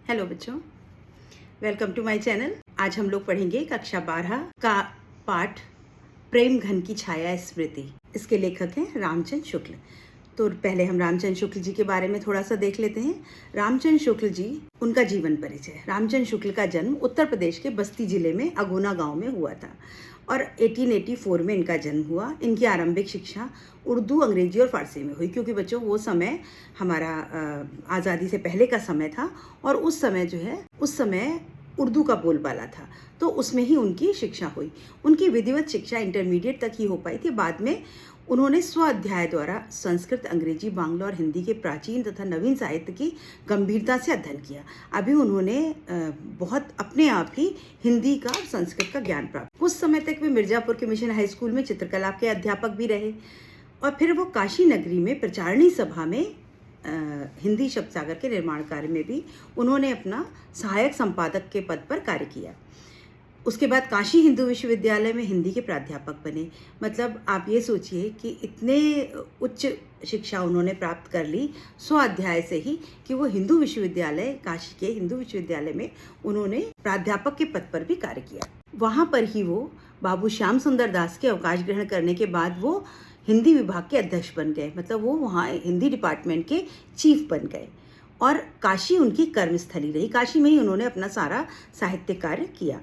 Hello बच्चों, welcome to my channel. आज हम लोग पढ़ेंगे कक्षा 12 का पाठ प्रेम घन की छाया स्मृति। इसके लेखक हैं रामचंद्र शुक्ल। तो पहले हम रामचंद्र शुक्ल जी के बारे में थोड़ा सा देख लेते हैं। रामचंद्र शुक्ल जी, उनका जीवन परिचय। रामचंद्र शुक्ल का जन्म उत्तर प्रदेश के बस्ती जिले में अगुना गांव में हुआ था और 1884 में इनका जन्म हुआ। इनकी आरंभिक शिक्षा उर्दू, अंग्रेजी और फारसी में हुई, क्योंकि बच्चों वो समय हमारा आज़ादी से पहले का समय था और उस समय उर्दू का बोलबाला था, तो उसमें ही उनकी शिक्षा हुई। उनकी विधिवत शिक्षा इंटरमीडिएट तक ही हो पाई थी। बाद में उन्होंने स्व अध्याय द्वारा संस्कृत, अंग्रेजी, बांग्ला और हिंदी के प्राचीन तथा नवीन साहित्य की गंभीरता से अध्ययन किया। अभी उन्होंने बहुत अपने आप ही हिंदी का और संस्कृत का ज्ञान प्राप्त। कुछ समय तक वे मिर्जापुर के मिशन हाई स्कूल में चित्रकला के अध्यापक भी रहे और फिर वो काशी नगरी में प्रचारणी सभा में हिंदी शब्द सागर के निर्माण कार्य में भी उन्होंने अपना सहायक संपादक के पद पर कार्य किया। उसके बाद काशी हिंदू विश्वविद्यालय में हिंदी के प्राध्यापक बने। मतलब आप ये सोचिए कि इतने उच्च शिक्षा उन्होंने प्राप्त कर ली स्वाध्याय से ही कि वो हिंदू विश्वविद्यालय, काशी के हिंदू विश्वविद्यालय में उन्होंने प्राध्यापक के पद पर भी कार्य किया। वहाँ पर ही वो बाबू श्याम सुंदर दास के अवकाश ग्रहण करने के बाद वो हिंदी विभाग के अध्यक्ष बन गए। मतलब वो वहाँ हिंदी डिपार्टमेंट के चीफ बन गए और काशी उनकी कर्मस्थली रही। काशी में ही उन्होंने अपना सारा साहित्य कार्य किया।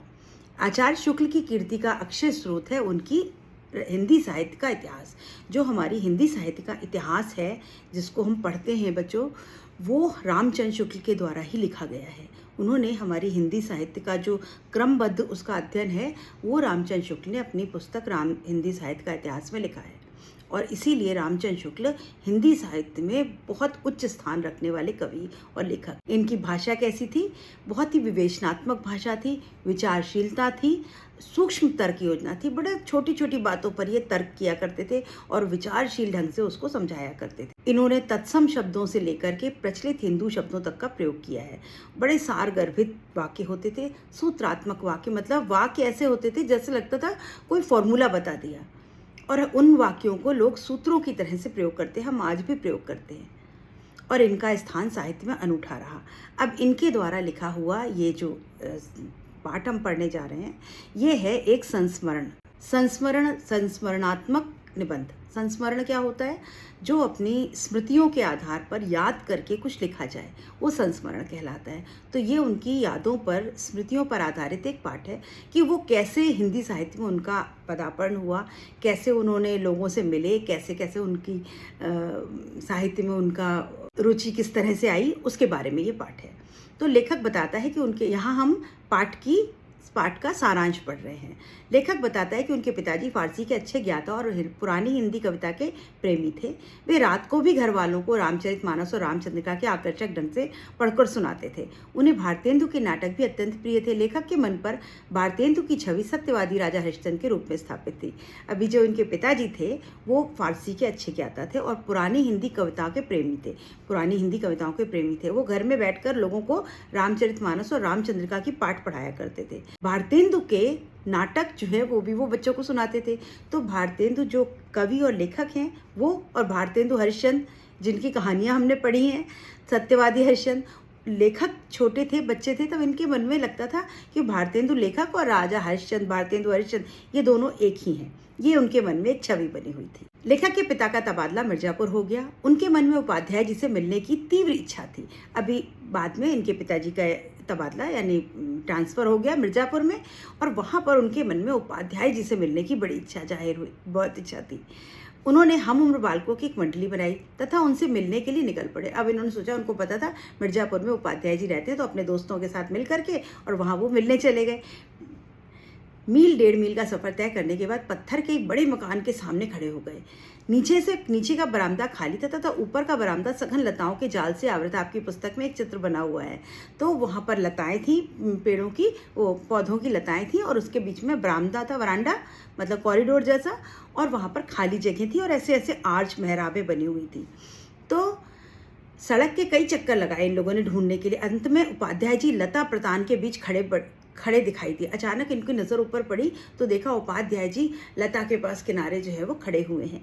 आचार्य शुक्ल की कीर्ति का अक्षय स्रोत है उनकी हिंदी साहित्य का इतिहास। जो हमारी हिंदी साहित्य का इतिहास है, जिसको हम पढ़ते हैं बच्चों, वो रामचंद्र शुक्ल के द्वारा ही लिखा गया है। उन्होंने हमारी हिंदी साहित्य का जो क्रमबद्ध उसका अध्ययन है, वो रामचंद्र शुक्ल ने अपनी पुस्तक हिंदी साहित्य का इतिहास में लिखा है। और इसीलिए रामचंद्र शुक्ल हिंदी साहित्य में बहुत उच्च स्थान रखने वाले कवि और लेखक। इनकी भाषा कैसी थी? बहुत ही विवेचनात्मक भाषा थी, विचारशीलता थी, सूक्ष्म तर्क योजना थी। बड़े छोटी छोटी बातों पर ये तर्क किया करते थे और विचारशील ढंग से उसको समझाया करते थे। इन्होंने तत्सम शब्दों से लेकर के प्रचलित हिंदू शब्दों तक का प्रयोग किया है। बड़े सार गर्भित वाक्य होते थे, सूत्रात्मक वाक्य, मतलब वाक्य ऐसे होते थे जैसे लगता था कोई फॉर्मूला बता दिया, और उन वाक्यों को लोग सूत्रों की तरह से प्रयोग करते हैं। हम आज भी प्रयोग करते हैं और इनका स्थान साहित्य में अनूठा रहा। अब इनके द्वारा लिखा हुआ ये जो पाठ हम पढ़ने जा रहे हैं, ये है एक संस्मरणात्मक निबंध। संस्मरण क्या होता है? जो अपनी स्मृतियों के आधार पर याद करके कुछ लिखा जाए, वो संस्मरण कहलाता है। तो ये उनकी यादों पर, स्मृतियों पर आधारित एक पाठ है कि वो कैसे हिंदी साहित्य में उनका पदार्पण हुआ, कैसे उन्होंने लोगों से मिले, कैसे कैसे उनकी साहित्य में उनका रुचि किस तरह से आई, उसके बारे में ये पाठ है। तो लेखक बताता है कि उनके यहाँ हम पाठ का सारांश पढ़ रहे हैं। लेखक बताता है कि उनके पिताजी फारसी के अच्छे ज्ञाता और पुरानी हिंदी कविता के प्रेमी थे। वे रात को भी घर वालों को रामचरितमानस और रामचंद्रिका के आकर्षक ढंग से पढ़कर सुनाते थे। उन्हें भारतेंदु के नाटक भी अत्यंत प्रिय थे। लेखक के मन पर भारतेंदु की छवि सत्यवादी राजा हरिश्चंद्र के रूप में स्थापित थी। अभी जो इनके पिताजी थे वो फारसी के अच्छे ज्ञाता थे और पुरानी हिंदी कविताओं के प्रेमी थे। वो घर में बैठकर लोगों को रामचरितमानस और रामचंद्रिका की पाठ पढ़ाया करते थे। भारतेंदु के नाटक जो है वो बच्चों को सुनाते थे। तो भारतेंदु जो कवि और लेखक हैं वो, और भारतेंदु हरिश्चंद्र जिनकी कहानियां हमने पढ़ी हैं, सत्यवादी हरिश्चंद्र, लेखक छोटे थे, बच्चे थे, तब इनके मन में लगता था कि भारतेंदु लेखक और राजा हरिश्चंद्र, भारतेंदु हरिश्चंद्र, ये दोनों एक ही हैं। ये उनके मन में एक छवि बनी हुई थी। लेखक के पिता का तबादला मिर्जापुर हो गया। उनके मन में उपाध्याय जी से मिलने की तीव्र इच्छा थी। अभी बाद में इनके पिताजी का तबादला यानी ट्रांसफ़र हो गया मिर्जापुर में, और वहाँ पर उनके मन में उपाध्याय जी से मिलने की बड़ी इच्छा जाहिर हुई, बहुत इच्छा थी। उन्होंने हम उम्र बालकों की एक मंडली बनाई तथा उनसे मिलने के लिए निकल पड़े। अब इन्होंने सोचा, उनको पता था मिर्जापुर में उपाध्याय जी रहते हैं, तो अपने दोस्तों के साथ मिल करके और वहाँ वो मिलने चले गए। मील 1.5 मील का सफ़र तय करने के बाद पत्थर के एक बड़े मकान के सामने खड़े हो गए। नीचे का बरामदा खाली था तथा ऊपर का बरामदा सघन लताओं के जाल से आवृत। आपकी पुस्तक में एक चित्र बना हुआ है, तो वहाँ पर लताएं थी, पेड़ों की, वो पौधों की लताएं थी, और उसके बीच में बरामदा था, वरांडा, मतलब कॉरिडोर जैसा, और वहाँ पर खाली जगह थी और ऐसे ऐसे आर्च मेहराबें बनी हुई थी। तो सड़क के कई चक्कर लगाए इन लोगों ने ढूंढने के लिए। अंत में उपाध्याय जी लता प्रतान के बीच खड़े दिखाई दिए। अचानक इनकी नज़र ऊपर पड़ी तो देखा उपाध्याय जी लता के पास किनारे जो है वो खड़े हुए हैं।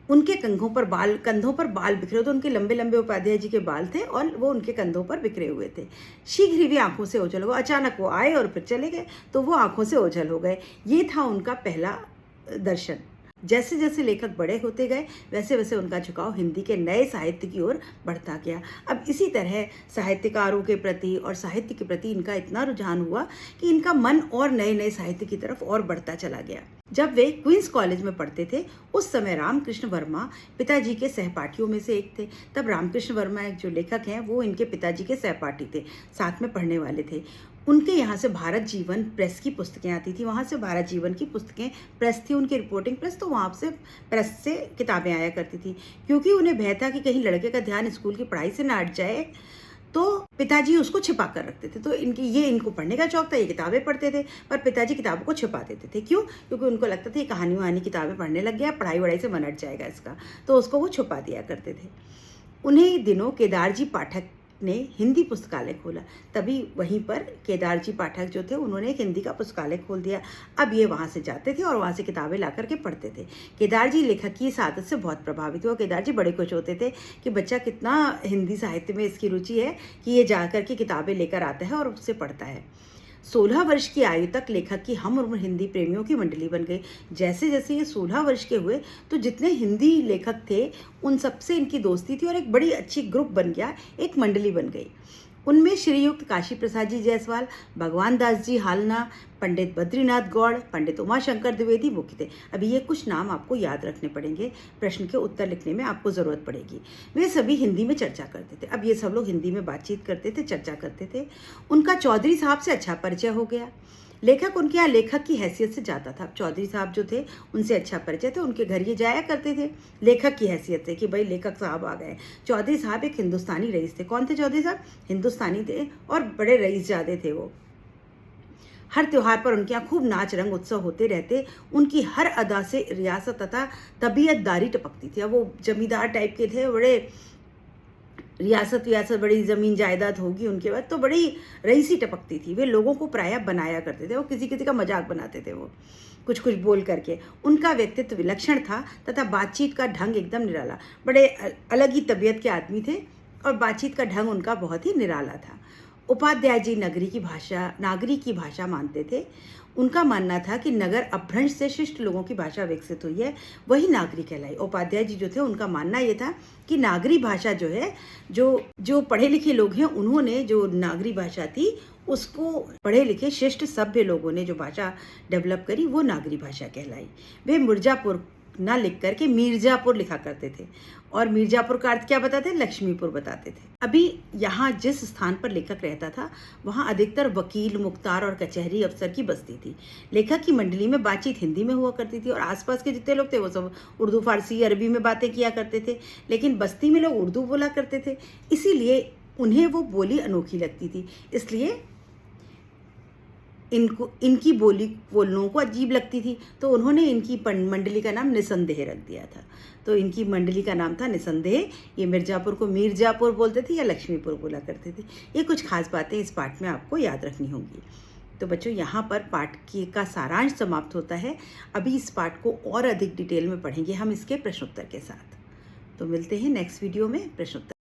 उनके कंधों पर बाल बिखरे होते, उनके लंबे लंबे उपाध्याय जी के बाल थे और वो उनके कंधों पर बिखरे हुए थे। शीघ्र ही वे आंखों से ओझल हो गए। अचानक वो आए और फिर चले गए, तो वो आंखों से ओझल हो गए। ये था उनका पहला दर्शन। जैसे जैसे लेखक बड़े होते गए वैसे वैसे उनका झुकाव हिंदी के नए साहित्य की ओर बढ़ता गया। अब इसी तरह साहित्यकारों के प्रति और साहित्य के प्रति इनका इतना रुझान हुआ कि इनका मन और नए नए साहित्य की तरफ और बढ़ता चला गया। जब वे क्वींस कॉलेज में पढ़ते थे उस समय रामकृष्ण वर्मा पिताजी के सहपाठियों में से एक थे। तब रामकृष्ण वर्मा एक जो लेखक हैं वो इनके पिताजी के सहपाठी थे, साथ में पढ़ने वाले थे। उनके यहाँ से भारत जीवन प्रेस की पुस्तकें आती थी, वहाँ से भारत जीवन की पुस्तकें प्रेस थी, उनकी रिपोर्टिंग प्रेस, तो वहाँ से प्रेस से किताबें आया करती थी। क्योंकि उन्हें भय था कि कहीं लड़के का ध्यान स्कूल की पढ़ाई से ना हट जाए, तो पिताजी उसको छिपा कर रखते थे। तो इनको पढ़ने का शौक था, ये किताबें पढ़ते थे, पर पिताजी किताबों को छिपा देते थे। क्यों? क्योंकि उनको लगता था ये कहानी वहानी किताबें पढ़ने लग गया, पढ़ाई वढ़ाई से मन हट जाएगा इसका, तो उसको वो छुपा दिया करते थे। उन्हीं दिनों केदारजी पाठक ने हिंदी पुस्तकालय खोला। तभी वहीं पर केदारजी पाठक जो थे उन्होंने एक हिंदी का पुस्तकालय खोल दिया। अब ये वहाँ से जाते थे और वहाँ से किताबें ला करके पढ़ते थे। केदारजी लेखक की इस आदत से बहुत प्रभावित हुआ। केदारजी बड़े खुश होते थे कि बच्चा कितना हिंदी साहित्य में इसकी रुचि है कि ये जा कर के किताबें लेकर आता है और उससे पढ़ता है। 16 वर्ष की आयु तक लेखक की हम उम्र हिंदी प्रेमियों की मंडली बन गई। जैसे जैसे ये 16 वर्ष के हुए तो जितने हिंदी लेखक थे उन सबसे इनकी दोस्ती थी और एक बड़ी अच्छी ग्रुप बन गया, एक मंडली बन गई। उनमें श्रीयुक्त काशी प्रसाद जी जायसवाल, भगवान दास जी हालना, पंडित बद्रीनाथ गौड़, पंडित उमाशंकर द्विवेदी मुख्य थे। अभी ये कुछ नाम आपको याद रखने पड़ेंगे, प्रश्न के उत्तर लिखने में आपको ज़रूरत पड़ेगी। वे सभी हिंदी में चर्चा करते थे। अब ये सब लोग हिंदी में बातचीत करते थे, चर्चा करते थे। उनका चौधरी साहब से अच्छा परिचय हो गया। लेखक उनके यहाँ लेखक की हैसियत से जाता था। चौधरी साहब जो थे उनसे अच्छा परिचय थे, उनके घर ये जाया करते थे लेखक की हैसियत से कि भाई लेखक साहब आ गए। चौधरी साहब एक हिंदुस्तानी रईस थे। कौन थे चौधरी साहब? हिंदुस्तानी थे और बड़े रईस ज़्यादा थे वो। हर त्योहार पर उनके यहाँ खूब नाच रंग उत्सव होते रहते। उनकी हर अदा से रियासत तथा तबीयतदारी टपकती थी। अब वो जमींदार टाइप के थे, बड़े रियासत बड़ी ज़मीन जायदाद होगी उनके बाद, तो बड़ी रईसी टपकती थी। वे लोगों को प्रायः बनाया करते थे, वो किसी किसी का मजाक बनाते थे वो कुछ कुछ बोल करके। उनका व्यक्तित्व विलक्षण था तथा बातचीत का ढंग एकदम निराला। बड़े अलग ही तबीयत के आदमी थे और बातचीत का ढंग उनका बहुत ही निराला था। उपाध्याय जी नागरी की भाषा मानते थे। उनका मानना था कि नगर अपभ्रंश से शिष्ट लोगों की भाषा विकसित हुई है, वही नागरी कहलाई। उपाध्याय जी जो थे उनका मानना ये था कि नागरी भाषा जो है, जो पढ़े लिखे लोग हैं उन्होंने जो नागरी भाषा थी उसको पढ़े लिखे शिष्ट सभ्य लोगों ने जो भाषा डेवलप करी वो नागरी भाषा कहलाई। वे मिर्जापुर ना लिख करके मिर्जापुर लिखा करते थे और मिर्जापुर का अर्थ क्या बताते? लक्ष्मीपुर बताते थे। अभी यहाँ जिस स्थान पर लेखक रहता था वहाँ अधिकतर वकील, मुख्तार और कचहरी अफसर की बस्ती थी। लेखक की मंडली में बातचीत हिंदी में हुआ करती थी और आसपास के जितने लोग थे वो सब उर्दू, फारसी, अरबी में बातें किया करते थे। लेकिन बस्ती में लोग उर्दू बोला करते थे, इसीलिए उन्हें वो बोली अनोखी लगती थी। इसलिए इनकी बोली लोगों को अजीब लगती थी, तो उन्होंने इनकी मंडली का नाम निसंदेह रख दिया था। तो इनकी मंडली का नाम था निसंदेह। ये मिर्जापुर को मीरजापुर बोलते थे या लक्ष्मीपुर बोला करते थे। ये कुछ खास बातें इस पाठ में आपको याद रखनी होंगी। तो बच्चों यहाँ पर पाठ का सारांश समाप्त होता है। अभी इस पाठ को और अधिक डिटेल में पढ़ेंगे हम इसके प्रश्नोत्तर के साथ। तो मिलते हैं नेक्स्ट वीडियो में प्रश्नोत्तर।